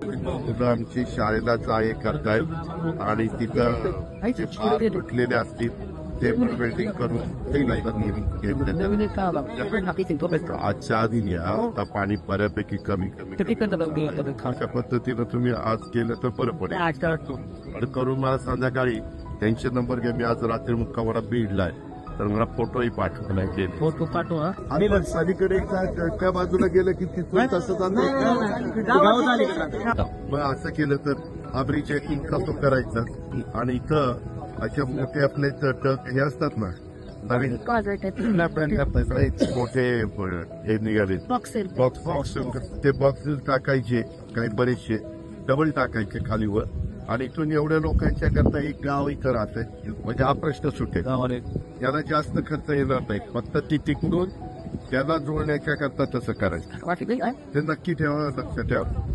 मुलं आमची शाळेला जाय करतायत आणि तिथं जे पार तुटलेले असतील ते बिल्डिंग करून ते आजच्या आधी घ्या. आता पाणी बऱ्यापैकी कमी अशा पद्धतीनं तुम्ही आज केलं तर बरं पडेल. करून मला संध्याकाळी त्यांचे नंबर घ्या. मी आज रात्री मुक्कामाला बीडलाय तर मला फोटोही पाठवण्याचे. फोटो पाठवा. आणि पलीकडे त्या बाजूला गेलं की तिथून तसं मग असं केलं तर हा ब्रिज कसं करायचं. आणि इथं अशा मोठे आपले टक हे असतात ना नवीन मोठे हे निघाले बॉक्स ते बॉक्स टाकायचे काही बरेचसे डबल टाकायचे खालीवर. आणि इथून एवढ्या लोकांच्या करता एक गाव इथं राहतंय म्हणजे हा प्रश्न सुटेल. याला जास्त खर्च येणार नाही. फक्त ती तिकडून त्याला जोडण्याच्या करता तसं करायचं. ते नक्की ठेवा, लक्ष ठेवा.